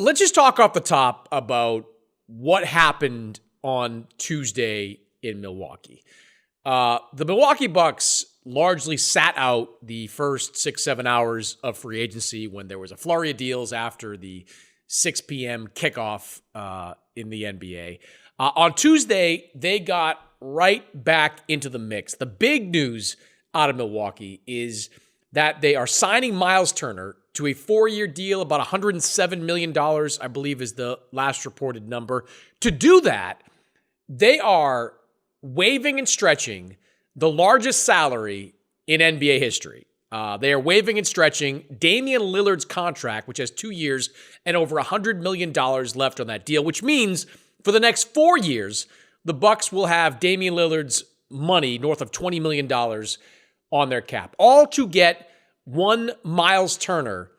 let's just talk off the top about what happened on Tuesday in Milwaukee. The Milwaukee Bucks largely sat out the first 6-7 hours of free agency when there was a flurry of deals after the 6 p.m. kickoff in the NBA. On Tuesday, they got right back into the mix. The big news out of Milwaukee is that they are signing Myles Turner to a 4-year deal, about $107 million, I believe is the last reported number. To do that, they are waiving and stretching the largest salary in NBA history. They are waiving and stretching Damian Lillard's contract, which has 2 years and over $100 million left on that deal, which means for the next 4 years, the Bucks will have Damian Lillard's money north of $20 million on their cap, all to get one Myles Turner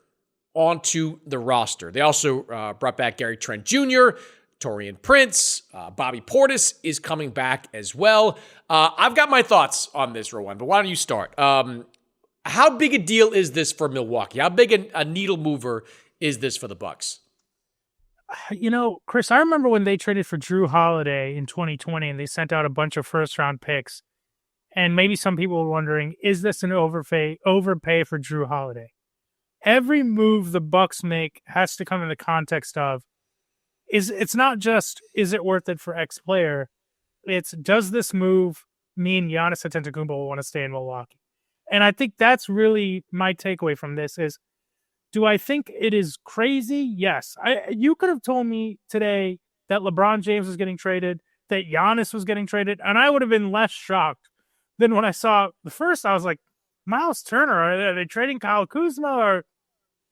onto the roster. They also brought back Gary Trent Jr., Taurean Prince, Bobby Portis is coming back as well. I've got my thoughts on this, Rohan, but why don't you start? How big a deal is this for Milwaukee? How big a needle mover is this for the Bucks? You know, Chris, I remember when they traded for Drew Holiday in 2020 and they sent out a bunch of first-round picks. And maybe some people were wondering, is this an overpay for Drew Holiday? Every move the Bucks make has to come in the context of, it's not just, is it worth it for X player? It's, does this move mean Giannis Antetokounmpo will want to stay in Milwaukee? And I think that's really my takeaway from this is, do I think it is crazy? Yes. You could have told me today that LeBron James was getting traded, that Giannis was getting traded, and I would have been less shocked than when I saw the first. I was like, Myles Turner, are they trading Kyle Kuzma?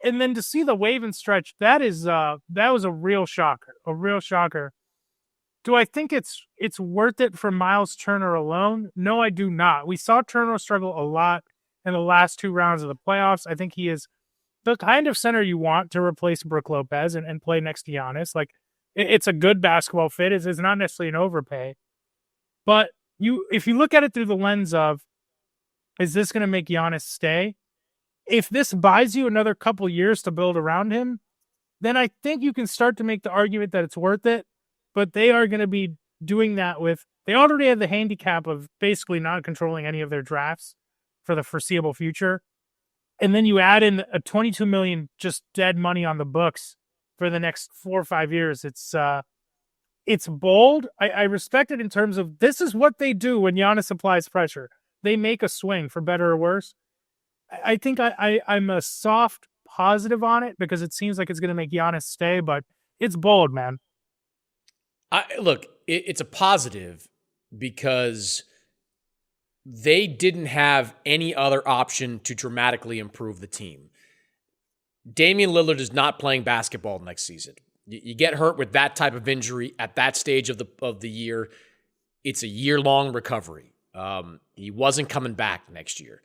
And then to see the wave and stretch, that was a real shocker, Do I think it's worth it for Myles Turner alone? No, I do not. We saw Turner struggle a lot in the last 2 rounds of the playoffs. I think he is the kind of center you want to replace Brook Lopez and play next to Giannis. Like, it's a good basketball fit. It's not necessarily an overpay. But if you look at it through the lens of, is this going to make Giannis stay? If this buys you another couple years to build around him, then I think you can start to make the argument that it's worth it. But they are going to be doing that they already have the handicap of basically not controlling any of their drafts for the foreseeable future. And then you add in a $22 million just dead money on the books for the next 4 or 5 years. It's bold. I respect it in terms of this is what they do when Giannis applies pressure. They make a swing, for better or worse. I think I'm a soft positive on it because it seems like it's going to make Giannis stay, but it's bold, man. Look, it's a positive because they didn't have any other option to dramatically improve the team. Damian Lillard is not playing basketball next season. You get hurt with that type of injury at that stage of the year, it's a year-long recovery. He wasn't coming back next year.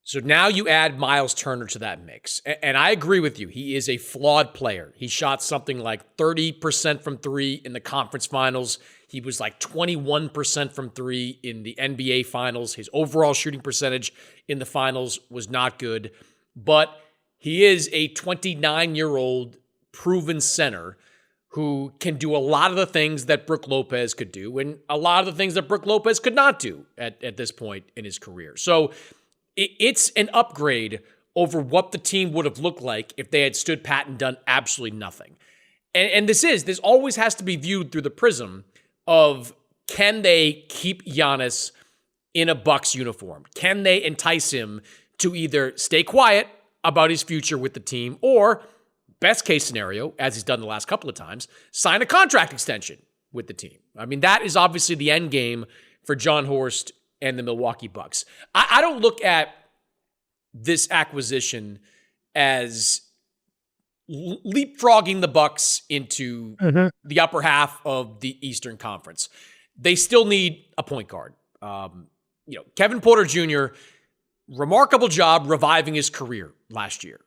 So now you add Myles Turner to that mix. And I agree with you. He is a flawed player. He shot something like 30% from 3 in the conference finals. He was like 21% from 3 in the NBA finals. His overall shooting percentage in the finals was not good. But he is a 29-year-old proven center who can do a lot of the things that Brook Lopez could do and a lot of the things that Brook Lopez could not do at this point in his career. So it's an upgrade over what the team would have looked like if they had stood pat and done absolutely nothing. And this always has to be viewed through the prism of, can they keep Giannis in a Bucks uniform? Can they entice him to either stay quiet about his future with the team or, best case scenario, as he's done the last couple of times, sign a contract extension with the team? I mean, that is obviously the end game for John Horst and the Milwaukee Bucks. I don't look at this acquisition as leapfrogging the Bucks into the upper half of the Eastern Conference. They still need a point guard. Kevin Porter Jr., remarkable job reviving his career last year.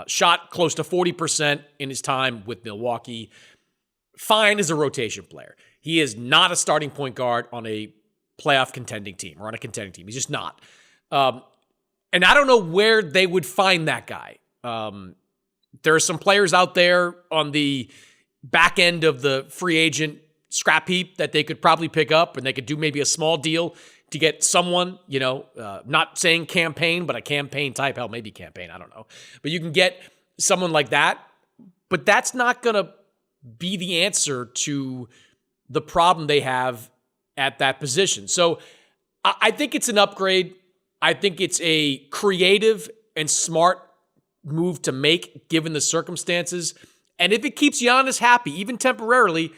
Shot close to 40% in his time with Milwaukee. Fine as a rotation player. He is not a starting point guard on a playoff contending team or on a contending team. He's just not. And I don't know where they would find that guy. There are some players out there on the back end of the free agent scrap heap that they could probably pick up, and they could do maybe a small deal to get someone, not saying campaign, but a campaign type. Hell, maybe campaign. I don't know. But you can get someone like that. But that's not going to be the answer to the problem they have at that position. So I think it's an upgrade. I think it's a creative and smart move to make given the circumstances. And if it keeps Giannis happy, even temporarily,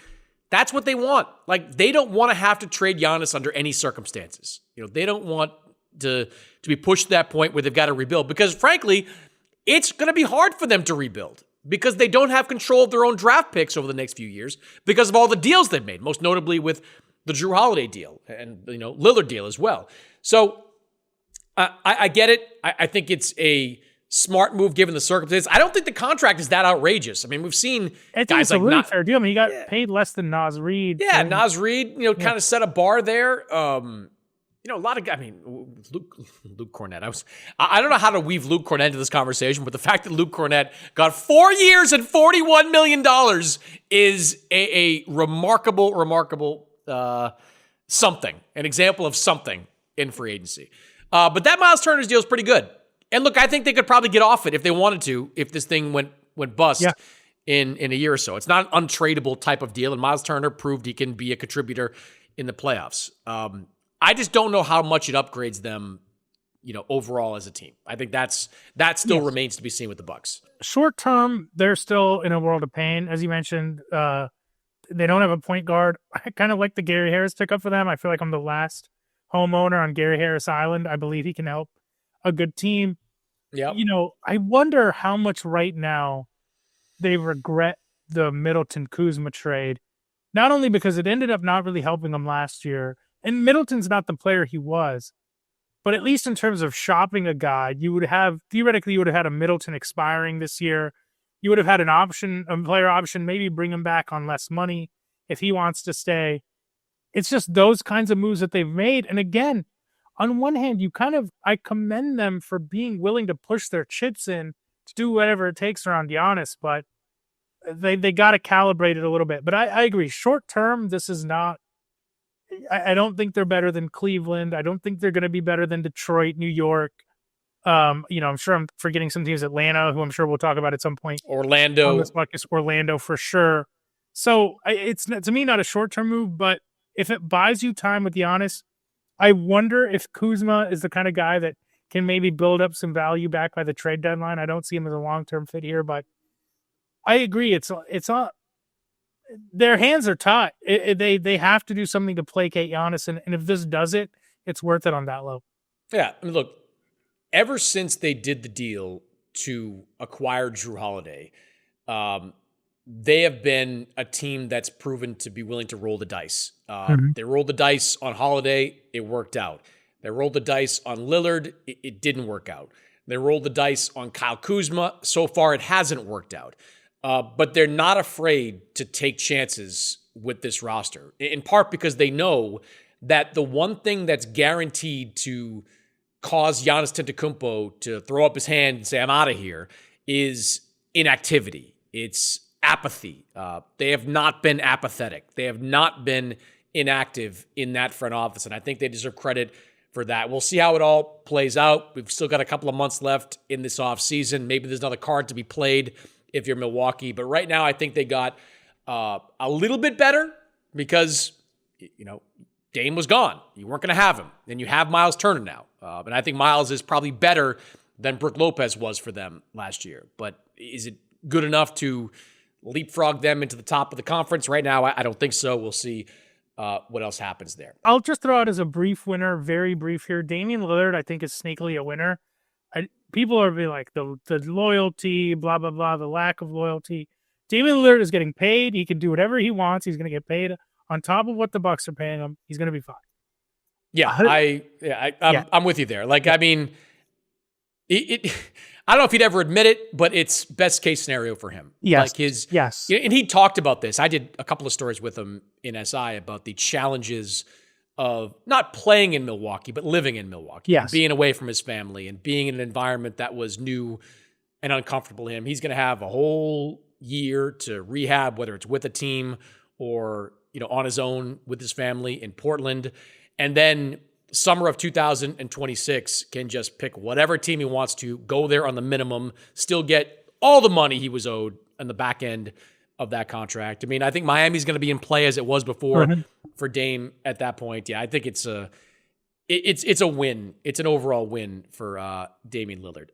that's what they want. Like, they don't want to have to trade Giannis under any circumstances. They don't want to be pushed to that point where they've got to rebuild, because frankly, it's going to be hard for them to rebuild because they don't have control of their own draft picks over the next few years because of all the deals they've made, most notably with the Jrue Holiday deal and, Lillard deal as well. So I get it. I think it's a smart move given the circumstances. I don't think the contract is that outrageous. I mean, we've seen guys like a really fair deal. I mean, he got paid less than Naz Reid. Yeah, Naz Reid, kind of set a bar there. A lot of guys. I mean, Luke Cornett. I don't know how to weave Luke Cornett into this conversation, but the fact that Luke Cornett got 4 years and $41 million is a remarkable something, an example of something in free agency. But that Myles Turner's deal is pretty good. And look, I think they could probably get off it if they wanted to, if this thing went bust in a year or so. It's not an untradeable type of deal, and Myles Turner proved he can be a contributor in the playoffs. I just don't know how much it upgrades them, overall as a team. I think that still remains to be seen with the Bucks. Short term, they're still in a world of pain, as you mentioned. They don't have a point guard. I kind of like the Gary Harris pickup for them. I feel like I'm the last homeowner on Gary Harris Island. I believe he can help a good team. Yeah. I wonder how much right now they regret the Middleton Kuzma trade. Not only because it ended up not really helping them last year, and Middleton's not the player he was, but at least in terms of shopping a guy, theoretically you would have had a Middleton expiring this year. You would have had a player option, maybe bring him back on less money if he wants to stay. It's just those kinds of moves that they've made. And again, on one hand, I commend them for being willing to push their chips in to do whatever it takes around Giannis, but they got to calibrate it a little bit. But I agree. Short term, this is not, I don't think they're better than Cleveland. I don't think they're going to be better than Detroit, New York. I'm sure I'm forgetting some teams, Atlanta, who I'm sure we'll talk about at some point. Orlando for sure. So it's, to me, not a short-term move, but if it buys you time with Giannis, I wonder if Kuzma is the kind of guy that can maybe build up some value back by the trade deadline. I don't see him as a long-term fit here, but I agree. It's not, their hands are tied. They have to do something to placate Giannis, and if this does it, it's worth it on that level. Yeah, I mean, look, ever since they did the deal to acquire Jrue Holiday, they have been a team that's proven to be willing to roll the dice. They rolled the dice on Holiday, it worked out. They rolled the dice on Lillard, it didn't work out. They rolled the dice on Kyle Kuzma, so far it hasn't worked out. But they're not afraid to take chances with this roster, in part because they know that the one thing that's guaranteed to cause Giannis Antetokounmpo to throw up his hand and say, I'm out of here, is inactivity. It's apathy. They have not been apathetic. They have not been inactive in that front office, and I think they deserve credit for that. We'll see how it all plays out. We've still got a couple of months left in this offseason. Maybe there's another card to be played if you're Milwaukee. But right now, I think they got a little bit better because, Dame was gone. You weren't going to have him. And you have Myles Turner now. And I think Myles is probably better than Brook Lopez was for them last year. But is it good enough to leapfrog them into the top of the conference? Right now, I don't think so. We'll see what else happens there. I'll just throw out as a brief winner, very brief here. Damian Lillard, I think, is sneakily a winner. People are being like, the loyalty, blah, blah, blah, the lack of loyalty. Damian Lillard is getting paid. He can do whatever he wants. He's going to get paid on top of what the Bucks are paying him. He's going to be fine. Yeah, I'm with you there. I mean, I don't know if he'd ever admit it, but it's best case scenario for him. Yes. Yes. And he talked about this. I did a couple of stories with him in SI about the challenges of not playing in Milwaukee, but living in Milwaukee. Yes. Being away from his family and being in an environment that was new and uncomfortable him. He's going to have a whole year to rehab, whether it's with a team or, on his own with his family in Portland. And then summer of 2026 can just pick whatever team he wants to, go there on the minimum, still get all the money he was owed on the back end of that contract. I mean, I think Miami's going to be in play as it was before for Dame at that point. Yeah, I think it's a win. It's an overall win for Damian Lillard.